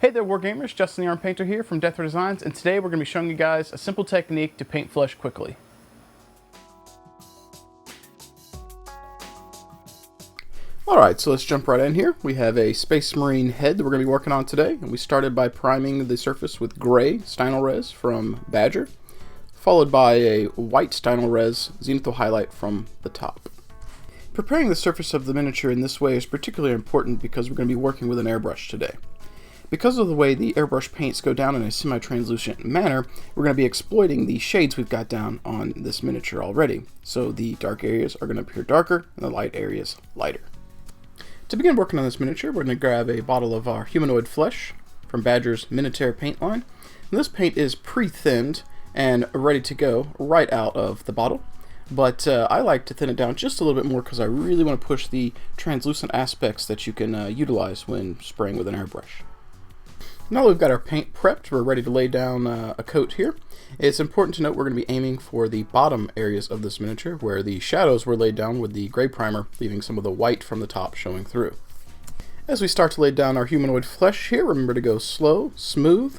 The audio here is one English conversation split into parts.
Hey there Wargamers, Justin the Arm Painter here from Death Ray Designs, and today we're going to be showing you guys a simple technique to paint flesh quickly. Alright, so let's jump right in here. We have a Space Marine head that we're going to be working on today, and we started by priming the surface with gray Stynylrez from Badger, followed by a white Stynylrez Zenithal highlight from the top. Preparing the surface of the miniature in this way is particularly important because we're going to be working with an airbrush today. Because of the way the airbrush paints go down in a semi-translucent manner, we're going to be exploiting the shades we've got down on this miniature already. So the dark areas are going to appear darker and the light areas lighter. To begin working on this miniature, we're going to grab a bottle of our Humanoid Flesh from Badger's Minotaur paint line. And this paint is pre-thinned and ready to go right out of the bottle. But I like to thin it down just a little bit more because I really want to push the translucent aspects that you can utilize when spraying with an airbrush. Now that we've got our paint prepped, we're ready to lay down a coat here. It's important to note we're going to be aiming for the bottom areas of this miniature where the shadows were laid down with the gray primer, leaving some of the white from the top showing through. As we start to lay down our humanoid flesh here, remember to go slow, smooth,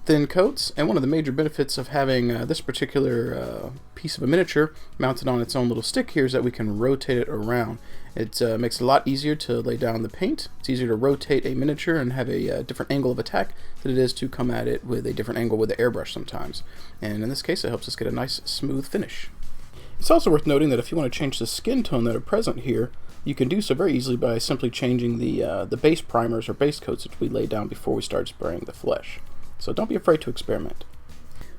thin coats, and one of the major benefits of having this particular piece of a miniature mounted on its own little stick here is that we can rotate it around. It makes it a lot easier to lay down the paint. It's easier to rotate a miniature and have a different angle of attack than it is to come at it with a different angle with the airbrush sometimes. And in this case, it helps us get a nice smooth finish. It's also worth noting that if you want to change the skin tone that are present here, you can do so very easily by simply changing the base primers or base coats that we laid down before we start spraying the flesh. So don't be afraid to experiment.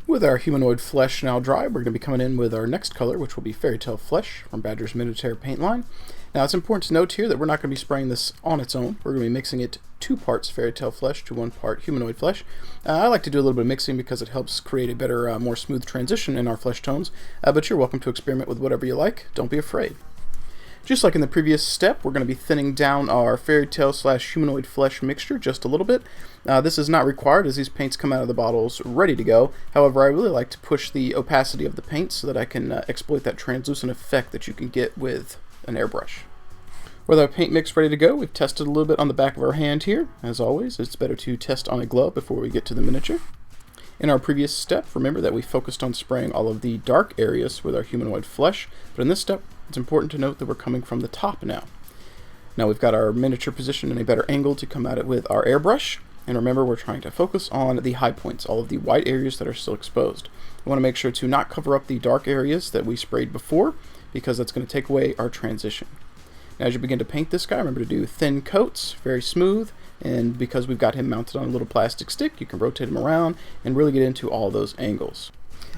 With our humanoid flesh now dry, we're going to be coming in with our next color, which will be Fairytale Flesh from Badger's Minotaur paint line. Now it's important to note here that we're not going to be spraying this on its own. We're going to be mixing it 2 parts Fairytale Flesh to 1 part humanoid flesh. I like to do a little bit of mixing because it helps create a better, more smooth transition in our flesh tones, but you're welcome to experiment with whatever you like. Don't be afraid. Just like in the previous step, we're going to be thinning down our Fairytale / humanoid flesh mixture just a little bit. This is not required as these paints come out of the bottles ready to go. However, I really like to push the opacity of the paint so that I can exploit that translucent effect that you can get with an airbrush. With our paint mix ready to go, we've tested a little bit on the back of our hand here. As always, it's better to test on a glove before we get to the miniature. In our previous step, remember that we focused on spraying all of the dark areas with our humanoid flesh, but in this step, it's important to note that we're coming from the top now. Now we've got our miniature positioned in a better angle to come at it with our airbrush, and remember we're trying to focus on the high points, all of the white areas that are still exposed. We want to make sure to not cover up the dark areas that we sprayed before, because that's going to take away our transition. Now as you begin to paint this guy, remember to do thin coats, very smooth, and because we've got him mounted on a little plastic stick, you can rotate him around and really get into all those angles.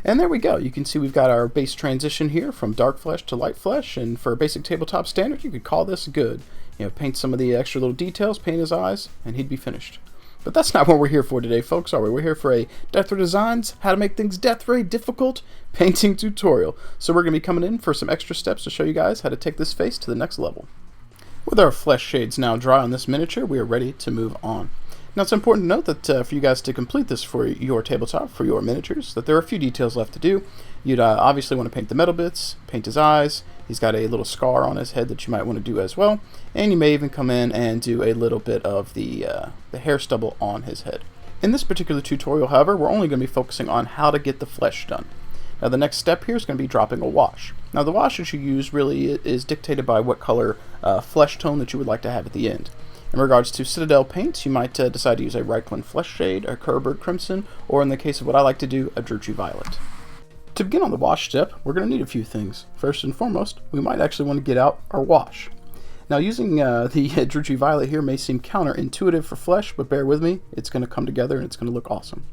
And there we go. You can see we've got our base transition here from dark flesh to light flesh, and for a basic tabletop standard, you could call this good. You know, paint some of the extra little details, paint his eyes, and he'd be finished. But that's not what we're here for today, folks, are we? We're here for a Death Ray Designs, how to make things Death Ray difficult painting tutorial. So we're going to be coming in for some extra steps to show you guys how to take this face to the next level. With our flesh shades now dry on this miniature, we are ready to move on. Now it's important to note that for you guys to complete this for your tabletop, for your miniatures, that there are a few details left to do. You'd obviously want to paint the metal bits, paint his eyes. He's got a little scar on his head that you might want to do as well. And you may even come in and do a little bit of the hair stubble on his head. In this particular tutorial, however, we're only going to be focusing on how to get the flesh done. Now the next step here is going to be dropping a wash. Now the wash that you use really is dictated by what color flesh tone that you would like to have at the end. In regards to Citadel paints, you might decide to use a Reikland Flesh Shade, a Kerberg Crimson, or in the case of what I like to do, a Druchii Violet. To begin on the wash step, we're going to need a few things. First and foremost, we might actually want to get out our wash. Now using the Druchii Violet here may seem counterintuitive for flesh, but bear with me, it's going to come together and it's going to look awesome.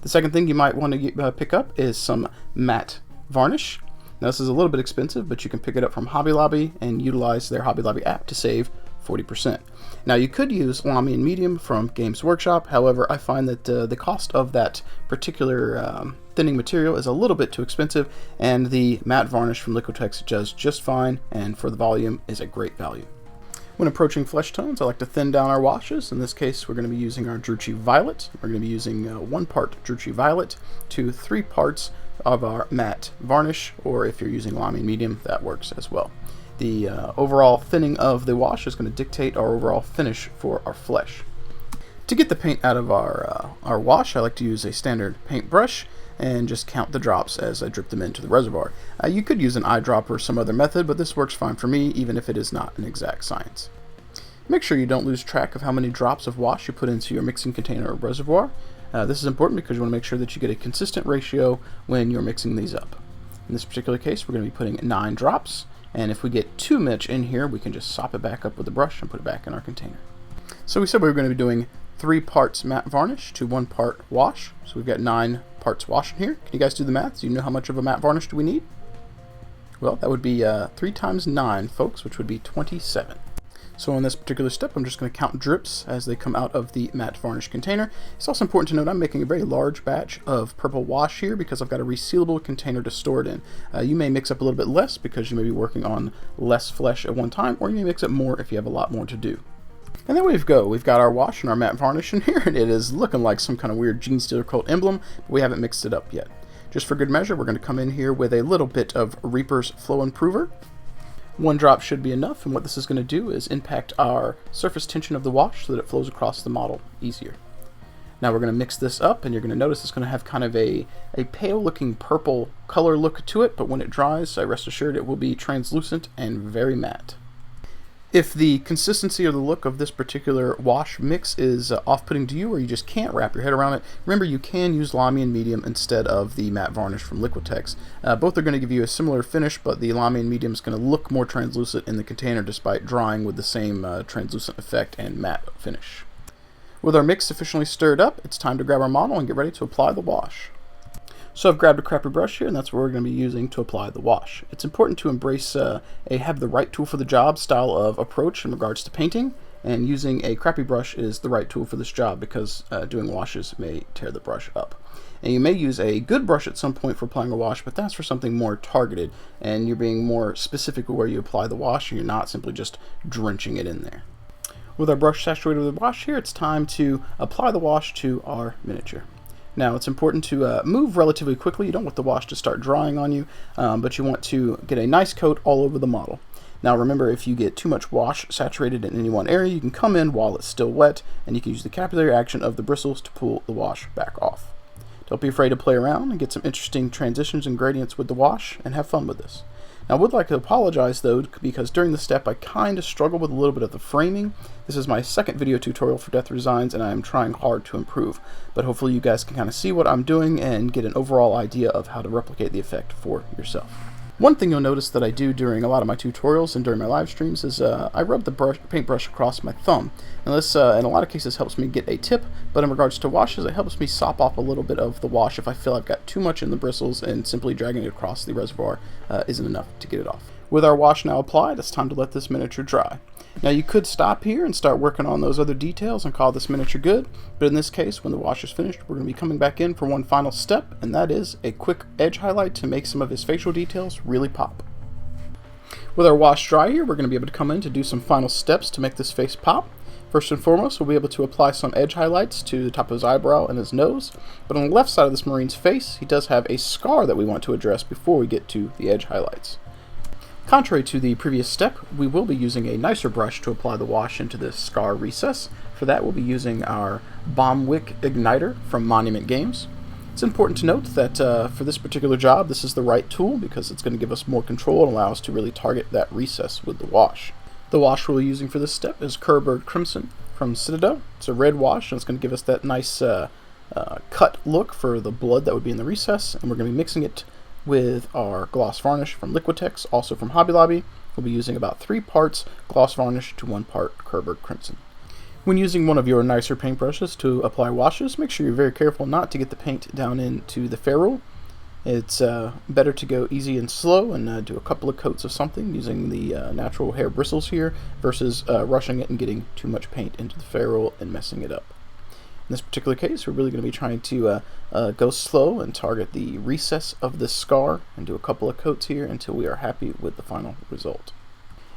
The second thing you might want to pick up is some matte varnish. Now this is a little bit expensive, but you can pick it up from Hobby Lobby and utilize their Hobby Lobby app to save 40%. Now you could use Lamy and Medium from Games Workshop, however I find that the cost of that particular thinning material is a little bit too expensive, and the matte varnish from Liquitex does just fine, and for the volume is a great value. When approaching flesh tones, I like to thin down our washes. In this case, we're going to be using our Druchii Violet. We're going to be using 1 part Druchii Violet to 3 parts of our matte varnish, or if you're using Lamy and Medium, that works as well. The overall thinning of the wash is going to dictate our overall finish for our flesh. To get the paint out of our wash, I like to use a standard paintbrush and just count the drops as I drip them into the reservoir. You could use an eyedropper or some other method, but this works fine for me, even if it is not an exact science. Make sure you don't lose track of how many drops of wash you put into your mixing container or reservoir. This is important because you want to make sure that you get a consistent ratio when you're mixing these up. In this particular case, we're going to be putting 9 drops, and if we get too much in here, we can just sop it back up with the brush and put it back in our container. So we said we were going to be doing 3 parts matte varnish to 1 part wash. So we've got 9 parts wash in here. Can you guys do the math? Do you know how much of a matte varnish do we need? Well, that would be 3 times 9, folks, which would be 27. So in this particular step, I'm just going to count drips as they come out of the matte varnish container. It's also important to note I'm making a very large batch of purple wash here because I've got a resealable container to store it in. You may mix up a little bit less because you may be working on less flesh at one time, or you may mix up more if you have a lot more to do. And there we go. We've got our wash and our matte varnish in here, and it is looking like some kind of weird Gene Stealer cult emblem, but we haven't mixed it up yet. Just for good measure, we're going to come in here with a little bit of Reaper's Flow Improver. 1 drop should be enough, and what this is going to do is impact our surface tension of the wash so that it flows across the model easier. Now we're going to mix this up, and you're going to notice it's going to have kind of a pale looking purple color look to it, but when it dries, rest assured it will be translucent and very matte. If the consistency or the look of this particular wash mix is off-putting to you, or you just can't wrap your head around it, remember you can use Lamy and Medium instead of the matte varnish from Liquitex. Both are going to give you a similar finish, but the Lamy and Medium is going to look more translucent in the container despite drying with the same translucent effect and matte finish. With our mix sufficiently stirred up, it's time to grab our model and get ready to apply the wash. So I've grabbed a crappy brush here, and that's what we're going to be using to apply the wash. It's important to embrace a have the right tool for the job style of approach in regards to painting, and using a crappy brush is the right tool for this job because doing washes may tear the brush up. And you may use a good brush at some point for applying a wash, but that's for something more targeted, and you're being more specific with where you apply the wash, and you're not simply just drenching it in there. With our brush saturated with wash here, it's time to apply the wash to our miniature. Now it's important to move relatively quickly. You don't want the wash to start drying on you, but you want to get a nice coat all over the model. Now remember, if you get too much wash saturated in any one area, you can come in while it's still wet, and you can use the capillary action of the bristles to pull the wash back off. Don't be afraid to play around and get some interesting transitions and gradients with the wash, and have fun with this. Now I would like to apologize though, because during this step I kind of struggled with a little bit of the framing. This is my second video tutorial for Death Resigns, and I am trying hard to improve. But hopefully you guys can kind of see what I'm doing and get an overall idea of how to replicate the effect for yourself. One thing you'll notice that I do during a lot of my tutorials and during my live streams is I rub the paintbrush across my thumb. And this, in a lot of cases, helps me get a tip, but in regards to washes, it helps me sop off a little bit of the wash if I feel I've got too much in the bristles, and simply dragging it across the reservoir isn't enough to get it off. With our wash now applied, it's time to let this miniature dry. Now you could stop here and start working on those other details and call this miniature good, but in this case, when the wash is finished, we're going to be coming back in for one final step, and that is a quick edge highlight to make some of his facial details really pop. With our wash dry here, we're going to be able to come in to do some final steps to make this face pop. First and foremost, we'll be able to apply some edge highlights to the top of his eyebrow and his nose, but on the left side of this Marine's face, he does have a scar that we want to address before we get to the edge highlights. Contrary to the previous step, we will be using a nicer brush to apply the wash into this scar recess. For that, we'll be using our Bomb Wick Igniter from Monument Games. It's important to note that for this particular job, this is the right tool because it's going to give us more control and allow us to really target that recess with the wash. The wash we'll be using for this step is Kerber Crimson from Citadel. It's a red wash, and it's going to give us that nice cut look for the blood that would be in the recess, and we're going to be mixing it with our gloss varnish from Liquitex, also from Hobby Lobby. We'll be using about 3 parts gloss varnish to 1 part Kerber Crimson. When using one of your nicer paintbrushes to apply washes, make sure you're very careful not to get the paint down into the ferrule. It's better to go easy and slow and do a couple of coats of something using the natural hair bristles here versus rushing it and getting too much paint into the ferrule and messing it up. In this particular case, we're really going to be trying to go slow and target the recess of this scar and do a couple of coats here until we are happy with the final result.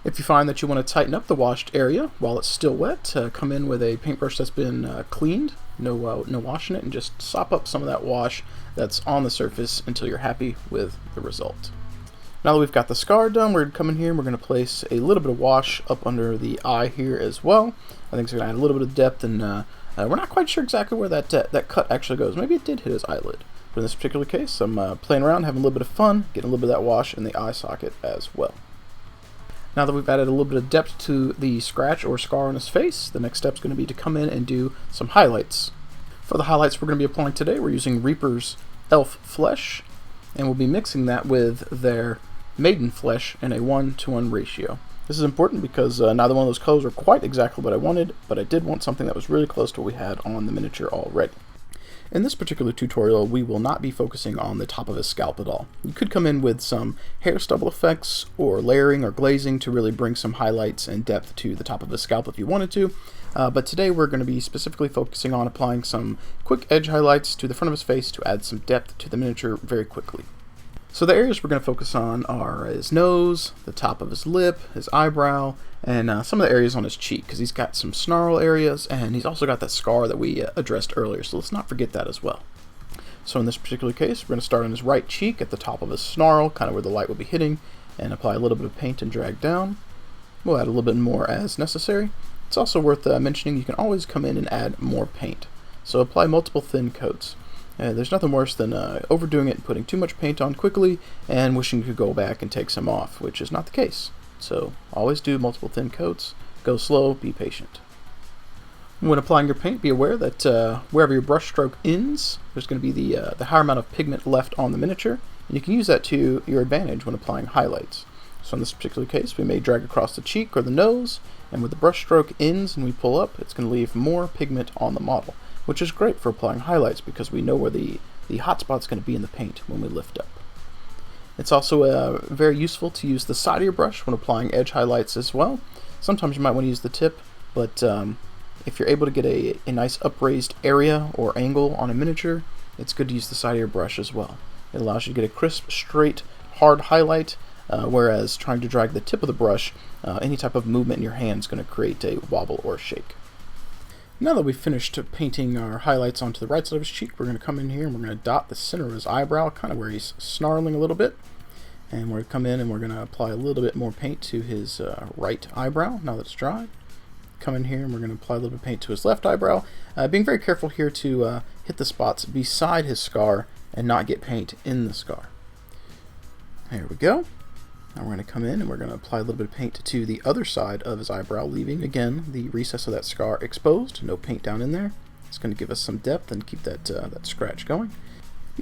If you find that you want to tighten up the washed area while it's still wet, come in with a paintbrush that's been cleaned, no wash in it, and just sop up some of that wash that's on the surface until you're happy with the result. Now that we've got the scar done, we're going to come in here and we're going to place a little bit of wash up under the eye here as well. I think it's going to add a little bit of depth and We're not quite sure exactly where that cut actually goes. Maybe it did hit his eyelid. But in this particular case, I'm playing around, having a little bit of fun, getting a little bit of that wash in the eye socket as well. Now that we've added a little bit of depth to the scratch or scar on his face, the next step is going to be to come in and do some highlights. For the highlights we're going to be applying today, we're using Reaper's Elf Flesh, and we'll be mixing that with their Maiden Flesh in a 1-to-1 ratio. This is important because neither one of those colors are quite exactly what I wanted, but I did want something that was really close to what we had on the miniature already. In this particular tutorial, we will not be focusing on the top of his scalp at all. You could come in with some hair stubble effects or layering or glazing to really bring some highlights and depth to the top of his scalp if you wanted to. But today we're going to be specifically focusing on applying some quick edge highlights to the front of his face to add some depth to the miniature very quickly. So the areas we're going to focus on are his nose, the top of his lip, his eyebrow, and some of the areas on his cheek, because he's got some snarl areas, and he's also got that scar that we addressed earlier, so let's not forget that as well. So in this particular case, we're going to start on his right cheek at the top of his snarl, kind of where the light will be hitting, and apply a little bit of paint and drag down. We'll add a little bit more as necessary. It's also worth mentioning you can always come in and add more paint, so apply multiple thin coats. There's nothing worse than overdoing it and putting too much paint on quickly and wishing you could go back and take some off, which is not the case. So always do multiple thin coats, go slow, be patient. When applying your paint, be aware that wherever your brush stroke ends, there's going to be the higher amount of pigment left on the miniature, and you can use that to your advantage when applying highlights. So in this particular case, we may drag across the cheek or the nose, and with the brush stroke ends and we pull up, it's going to leave more pigment on the model, which is great for applying highlights because we know where the hot spot's going to be in the paint when we lift up. It's also very useful to use the side of your brush when applying edge highlights as well. Sometimes you might want to use the tip, but if you're able to get a nice upraised area or angle on a miniature, it's good to use the side of your brush as well. It allows you to get a crisp, straight, hard highlight, whereas trying to drag the tip of the brush, any type of movement in your hand is going to create a wobble or shake. Now that we've finished painting our highlights onto the right side of his cheek, we're going to come in here and we're going to dot the center of his eyebrow, kind of where he's snarling a little bit. And we're going to come in and we're going to apply a little bit more paint to his right eyebrow now that it's dried. Come in here and we're going to apply a little bit of paint to his left eyebrow, being very careful here to hit the spots beside his scar and not get paint in the scar. There we go. Now we're going to come in and we're going to apply a little bit of paint to the other side of his eyebrow, leaving, again, the recess of that scar exposed. No paint down in there. It's going to give us some depth and keep that scratch going.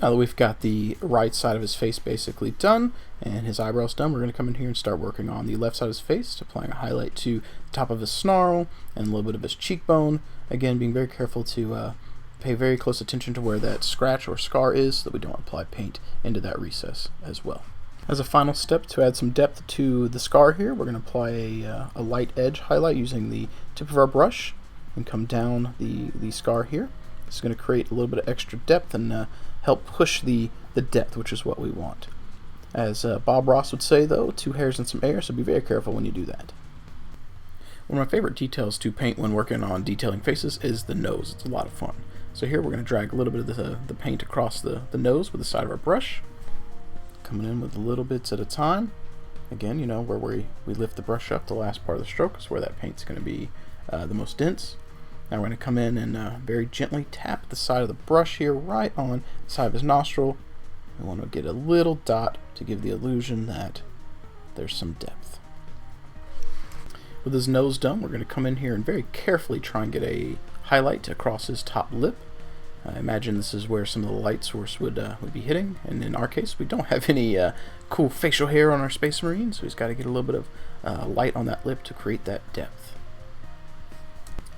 Now that we've got the right side of his face basically done and his eyebrows done, we're going to come in here and start working on the left side of his face, applying a highlight to the top of his snarl and a little bit of his cheekbone. Again, being very careful to pay very close attention to where that scratch or scar is so that we don't apply paint into that recess as well. As a final step to add some depth to the scar here, we're going to apply a light edge highlight using the tip of our brush and come down the scar here. This is going to create a little bit of extra depth and help push the depth, which is what we want. As Bob Ross would say, though, 2 hairs and some air, so be very careful when you do that. One of my favorite details to paint when working on detailing faces is the nose. It's a lot of fun. So here we're going to drag a little bit of the paint across the nose with the side of our brush. Coming in with little bits at a time. Again, you know, where we lift the brush up, the last part of the stroke is where that paint's going to be the most dense. Now we're going to come in and very gently tap the side of the brush here right on the side of his nostril. We want to get a little dot to give the illusion that there's some depth. With his nose done, we're going to come in here and very carefully try and get a highlight across his top lip. I imagine this is where some of the light source would be hitting, and in our case we don't have any cool facial hair on our Space Marine, so he's got to get a little bit of light on that lip to create that depth.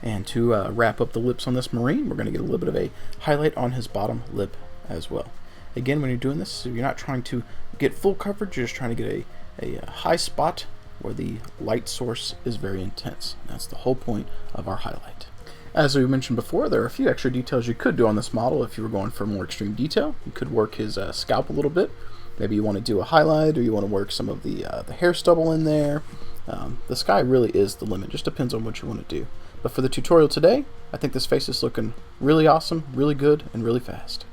And to wrap up the lips on this Marine, we're going to get a little bit of a highlight on his bottom lip as well. Again, when you're doing this, you're not trying to get full coverage, you're just trying to get a high spot where the light source is very intense. That's the whole point of our highlight. As we mentioned before, there are a few extra details you could do on this model if you were going for more extreme detail. You could work his scalp a little bit. Maybe you want to do a highlight, or you want to work some of the hair stubble in there. The sky really is the limit. Just depends on what you want to do. But for the tutorial today, I think this face is looking really awesome, really good, and really fast.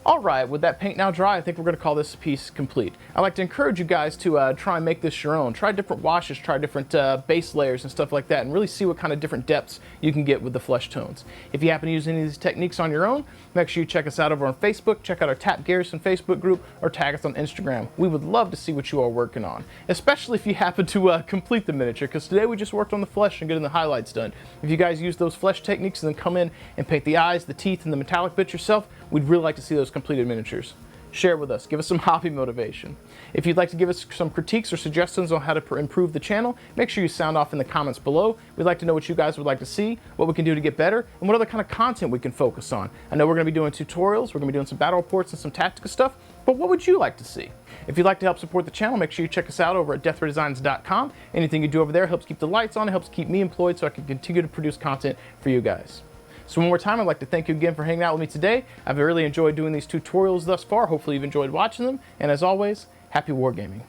Alright, with that paint now dry, I think we're going to call this piece complete. I'd like to encourage you guys to try and make this your own. Try different washes, try different base layers and stuff like that, and really see what kind of different depths you can get with the flesh tones. If you happen to use any of these techniques on your own, make sure you check us out over on Facebook, check out our Tap Garrison Facebook group, or tag us on Instagram. We would love to see what you are working on, especially if you happen to complete the miniature, because today we just worked on the flesh and getting the highlights done. If you guys use those flesh techniques and then come in and paint the eyes, the teeth, and the metallic bits yourself, we'd really like to see those completed miniatures. Share with us, give us some hobby motivation. If you'd like to give us some critiques or suggestions on how to improve the channel, make sure you sound off in the comments below. We'd like to know what you guys would like to see, what we can do to get better, and what other kind of content we can focus on. I know we're going to be doing tutorials, we're going to be doing some battle reports and some tactical stuff, but what would you like to see? If you'd like to help support the channel, make sure you check us out over at deathraydesigns.com. Anything you do over there helps keep the lights on, it helps keep me employed so I can continue to produce content for you guys. So one more time, I'd like to thank you again for hanging out with me today. I've really enjoyed doing these tutorials thus far. Hopefully you've enjoyed watching them. And as always, happy wargaming.